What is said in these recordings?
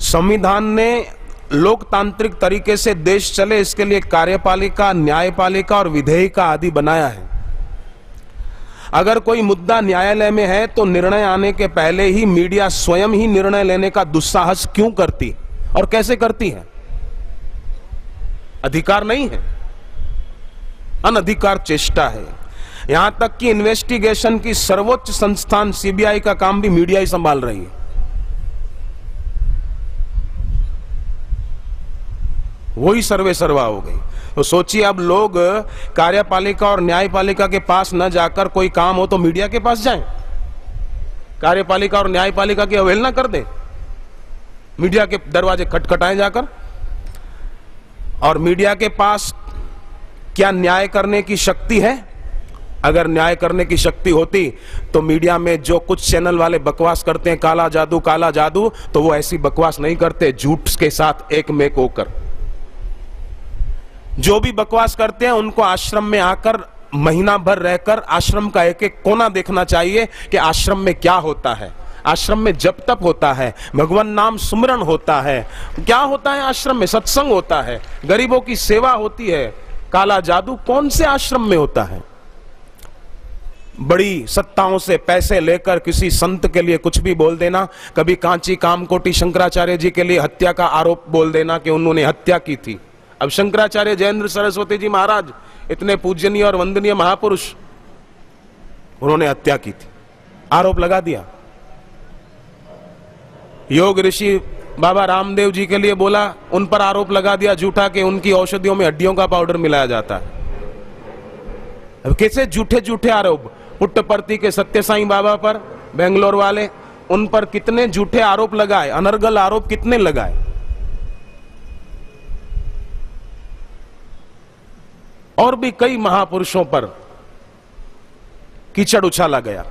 संविधान ने लोकतांत्रिक तरीके से देश चले इसके लिए कार्यपालिका, न्यायपालिका और विधेयिका आदि बनाया है। अगर कोई मुद्दा न्यायालय में है तो निर्णय आने के पहले ही मीडिया स्वयं ही निर्णय लेने का दुस्साहस क्यों करती और कैसे करती है? अधिकार नहीं है, अनधिकार चेष्टा है। यहां तक कि इन्वेस्टिगेशन की सर्वोच्च संस्थान सीबीआई का काम भी मीडिया ही संभाल रही है। वही सर्वे सर्वा हो गई। तो सोचिए, अब लोग कार्यपालिका और न्यायपालिका के पास न जाकर कोई काम हो तो मीडिया के पास जाएं, कार्यपालिका और न्यायपालिका की अवहेलना कर दें, मीडिया के दरवाजे खटखटाएं जाकर। और मीडिया के पास क्या न्याय करने की शक्ति है? अगर न्याय करने की शक्ति होती तो मीडिया में जो कुछ चैनल वाले बकवास करते हैं, काला जादू, तो वो ऐसी बकवास नहीं करते झूठ के साथ एक मेक होकर। जो भी बकवास करते हैं उनको आश्रम में आकर महीना भर रहकर आश्रम का एक एक कोना देखना चाहिए कि आश्रम में क्या होता है। आश्रम में जप तप होता है, भगवान नाम सुमरण होता है, क्या होता है आश्रम में? सत्संग होता है, गरीबों की सेवा होती है। काला जादू कौन से आश्रम में होता है? बड़ी सत्ताओं से पैसे लेकर किसी संत के लिए कुछ भी बोल देना, कभी कांची कामकोटी शंकराचार्य जी के लिए हत्या का आरोप बोल देना कि उन्होंने हत्या की थी। अब शंकराचार्य जयेंद्र सरस्वती जी महाराज इतने पूजनीय और वंदनीय महापुरुष, उन्होंने हत्या की थी, आरोप लगा दिया। योग ऋषि बाबा रामदेव जी के लिए बोला, उन पर आरोप लगा दिया झूठा कि उनकी औषधियों में हड्डियों का पाउडर मिलाया जाता है। अब कैसे झूठे झूठे आरोप? पुट्टपर्ती के सत्य साईं बाबा पर बेंगलोर वाले, उन पर कितने झूठे आरोप लगाए, अनर्गल आरोप कितने लगाए। और भी कई महापुरुषों पर कीचड़ उछाला गया।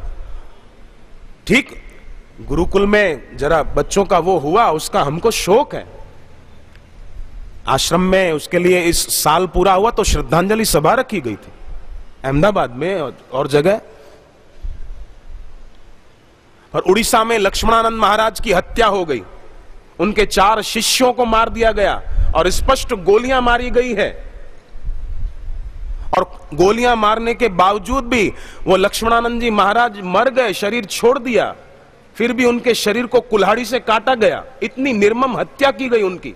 ठीक, गुरुकुल में जरा बच्चों का वो हुआ, उसका हमको शौक है। आश्रम में उसके लिए इस साल पूरा हुआ तो श्रद्धांजलि सभा रखी गई थी अहमदाबाद में और जगह। और उड़ीसा में लक्ष्मणानंद महाराज की हत्या हो गई, उनके 4 शिष्यों को मार दिया गया और स्पष्ट गोलियां मारी गई है। और गोलियां मारने के बावजूद भी वो लक्ष्मणानंद जी महाराज मर गए, शरीर छोड़ दिया, फिर भी उनके शरीर को कुल्हाड़ी से काटा गया। इतनी निर्मम हत्या की गई उनकी।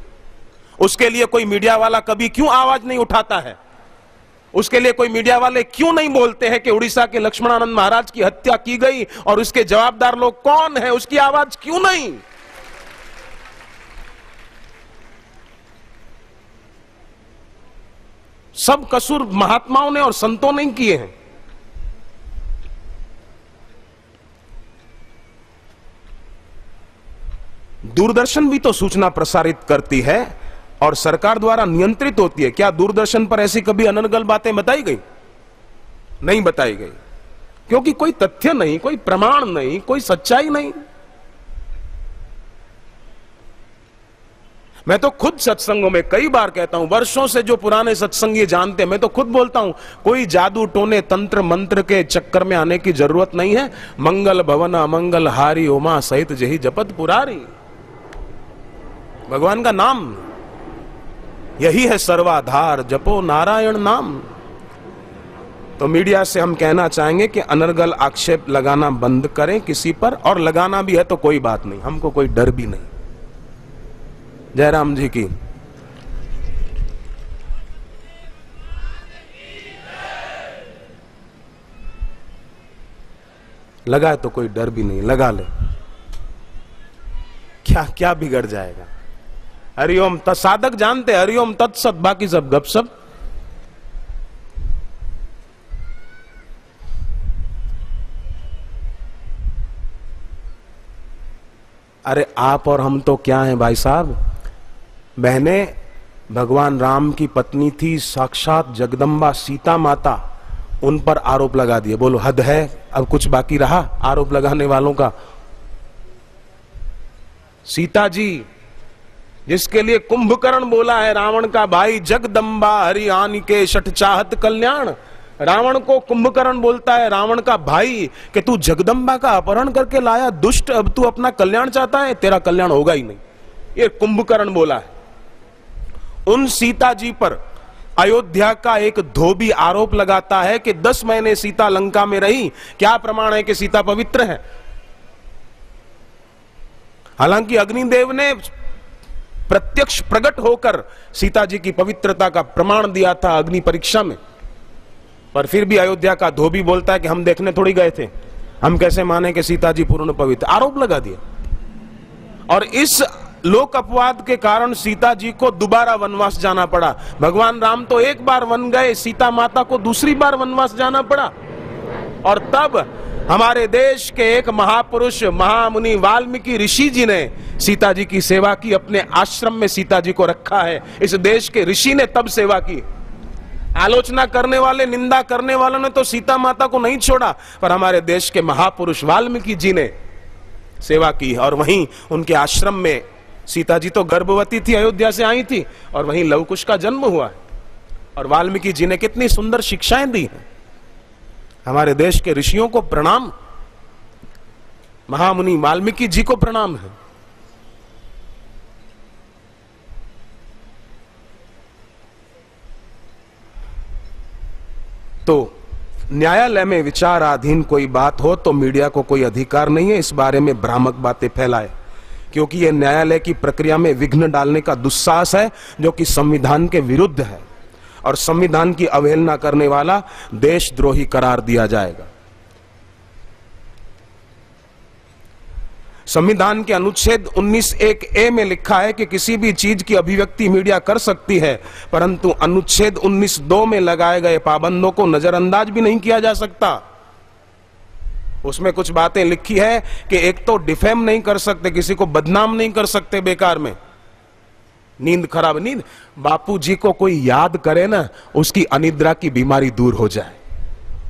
उसके लिए कोई मीडिया वाला कभी क्यों आवाज नहीं उठाता है? उसके लिए कोई मीडिया वाले क्यों नहीं बोलते हैं कि उड़ीसा के लक्ष्मणानंद महाराज की हत्या की गई और उसके जवाबदार लोग कौन है? उसकी आवाज क्यों नहीं? सब कसूर महात्माओं ने और संतों ने किए हैं। दूरदर्शन भी तो सूचना प्रसारित करती है और सरकार द्वारा नियंत्रित होती है। क्या दूरदर्शन पर ऐसी कभी अनर्गल बातें बताई गई? नहीं बताई गई, क्योंकि कोई तथ्य नहीं, कोई प्रमाण नहीं, कोई सच्चाई नहीं। मैं तो खुद सत्संगों में कई बार कहता हूं, वर्षों से जो पुराने सत्संगी जानते हैं, मैं तो खुद बोलता हूं, कोई जादू टोने तंत्र मंत्र के चक्कर में आने की जरूरत नहीं है। मंगल भवन अमंगल हारी उमा सहित जही जपत पुरारी। भगवान का नाम यही है सर्वाधार, जपो नारायण नाम। तो मीडिया से हम कहना चाहेंगे कि अनर्गल आक्षेप लगाना बंद करें किसी पर, और लगाना भी है तो कोई बात नहीं, हमको कोई डर भी नहीं। जयराम जी की लगा तो कोई डर भी नहीं, लगा ले, क्या क्या बिगड़ जाएगा। हरिओम साधक जानते हरिओम तत्सत, बाकी सब गपशप। अरे आप और हम तो क्या हैं भाई साहब? बहने भगवान राम की पत्नी थी, साक्षात जगदम्बा सीता माता, उन पर आरोप लगा दिए। बोलो हद है? अब कुछ बाकी रहा आरोप लगाने वालों का? सीता जी जिसके लिए कुंभकर्ण बोला है रावण का भाई, जगदम्बा हरि आन के शठ चाहत कल्याण। रावण को कुंभकर्ण बोलता है, रावण का भाई, कि तू जगदम्बा का अपहरण करके लाया दुष्ट, अब तू अपना कल्याण चाहता है, तेरा कल्याण होगा ही नहीं। ये कुंभकर्ण बोला है। उन सीता जी पर अयोध्या का एक धोबी आरोप लगाता है कि 10 महीने सीता लंका में रही, क्या प्रमाण है कि सीता पवित्र है? हालांकि अग्निदेव ने प्रत्यक्ष प्रकट होकर सीता जी की पवित्रता का प्रमाण दिया था अग्नि परीक्षा में, पर फिर भी अयोध्या का धोबी बोलता है कि हम देखने थोड़ी गए थे, हम कैसे माने कि सीता जी पूर्ण पवित्र। आरोप लगा दिया और इस लोक अपवाद के कारण सीता जी को दोबारा वनवास जाना पड़ा। भगवान राम तो एक बार वन गए, सीता माता को दूसरी बार वनवास जाना पड़ा। और तब हमारे देश के एक महापुरुष महामुनि वाल्मीकि ऋषि जी ने सीता जी की सेवा की, अपने आश्रम में सीता जी को रखा है। इस देश के ऋषि ने तब सेवा की। आलोचना करने वाले, निंदा करने वालों ने तो सीता माता को नहीं छोड़ा, पर हमारे देश के महापुरुष वाल्मीकि जी ने सेवा की। और वहीं उनके आश्रम में सीता जी तो गर्भवती थी, अयोध्या से आई थी, और वहीं लव कुश का जन्म हुआ है। और वाल्मीकि जी ने कितनी सुंदर शिक्षाएं दी हैं। हमारे देश के ऋषियों को प्रणाम, महामुनि वाल्मीकि जी को प्रणाम है। तो न्यायालय में विचाराधीन कोई बात हो तो मीडिया को कोई अधिकार नहीं है इस बारे में भ्रामक बातें फैलाए, क्योंकि यह न्यायालय की प्रक्रिया में विघ्न डालने का दुस्साहस है जो कि संविधान के विरुद्ध है, और संविधान की अवहेलना करने वाला देशद्रोही करार दिया जाएगा। संविधान के अनुच्छेद 19(1)(a) में लिखा है कि किसी भी चीज की अभिव्यक्ति मीडिया कर सकती है, परंतु अनुच्छेद 19(2) में लगाए गए पाबंदों को नजरअंदाज भी नहीं किया जा सकता। उसमें कुछ बातें लिखी है कि एक तो डिफेम नहीं कर सकते, किसी को बदनाम नहीं कर सकते बेकार में। नींद खराब, नींद बापूजी को कोई याद करे ना, उसकी अनिद्रा की बीमारी दूर हो जाए,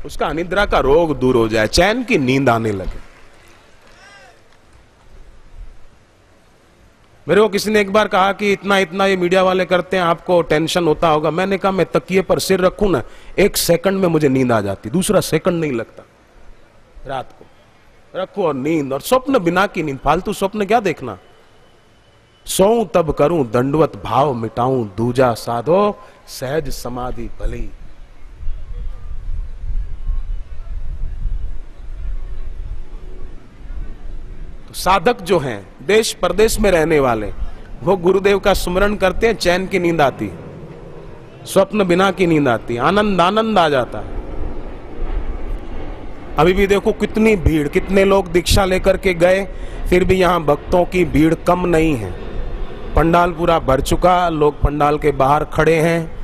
उसका अनिद्रा का रोग दूर हो जाए, चैन की नींद आने लगे। मेरे को किसी ने एक बार कहा कि इतना इतना ये मीडिया वाले करते हैं, आपको टेंशन होता होगा। मैंने कहा मैं तकिए पर सिर रखूं ना, 1 सेकंड में मुझे नींद आ जाती, दूसरा सेकंड नहीं लगता। रात को रखो और नींद, और स्वप्न बिना की नींद, फालतू स्वप्न क्या देखना। सोऊं तब करूं दंडवत भाव मिटाऊं, दूजा साधो सहज समाधि भली। तो साधक जो हैं देश परदेश में रहने वाले, वो गुरुदेव का सुमरण करते हैं, चैन की नींद आती, स्वप्न बिना की नींद आती, आनंद आनंद आ जाता है। अभी भी देखो कितनी भीड़, कितने लोग दीक्षा लेकर के गए, फिर भी यहाँ भक्तों की भीड़ कम नहीं है। पंडाल पूरा भर चुका, लोग पंडाल के बाहर खड़े हैं।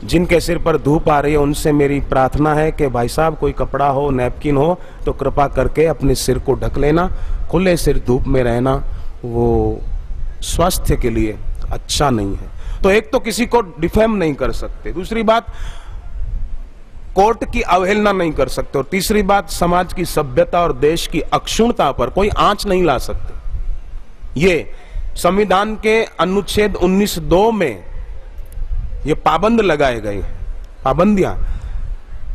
जिनके सिर पर धूप आ रही है उनसे मेरी प्रार्थना है कि भाई साहब कोई कपड़ा हो, नैपकिन हो तो कृपा करके अपने सिर को ढक लेना। खुले सिर धूप में रहना वो स्वास्थ्य के लिए अच्छा नहीं है। तो एक तो किसी को डिफेम नहीं कर सकते, दूसरी बात कोर्ट की अवहेलना नहीं कर सकते, और तीसरी बात समाज की सभ्यता और देश की अक्षुण्णता पर कोई आंच नहीं ला सकते। ये संविधान के अनुच्छेद 19(2) में ये पाबंद लगाए गए हैं, पाबंदियां।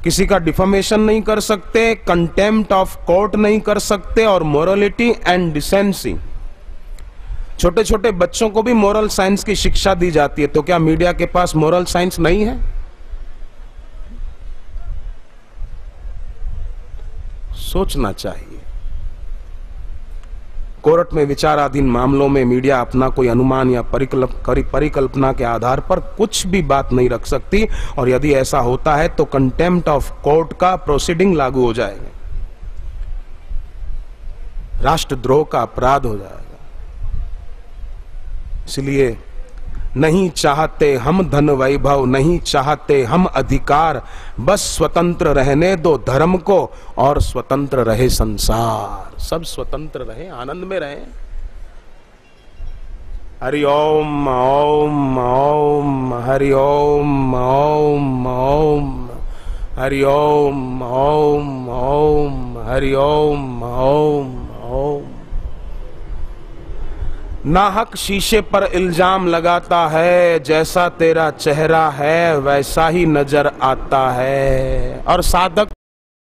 किसी का डिफेमेशन नहीं कर सकते, कंटेम्प्ट ऑफ कोर्ट नहीं कर सकते, और मोरलिटी एंड डिसेंसी। छोटे छोटे बच्चों को भी मोरल साइंस की शिक्षा दी जाती है, तो क्या मीडिया के पास मोरल साइंस नहीं है? सोचना चाहिए। कोर्ट में विचाराधीन मामलों में मीडिया अपना कोई अनुमान या परिकल्पना के आधार पर कुछ भी बात नहीं रख सकती, और यदि ऐसा होता है तो कंटेम्प्ट ऑफ कोर्ट का प्रोसीडिंग लागू हो जाएगा, राष्ट्रद्रोह का अपराध हो जाएगा। इसलिए नहीं चाहते हम धन वैभव, नहीं चाहते हम अधिकार, बस स्वतंत्र रहने दो धर्म को और स्वतंत्र रहे संसार। सब स्वतंत्र रहे, आनंद में रहे। हरि ओम ओम ओम, हरि ओम ओम ओम, हरि ओम ओम ओम, हरि ओम ओम ओम। नाहक शीशे पर इल्जाम लगाता है, जैसा तेरा चेहरा है वैसा ही नजर आता है। और साधक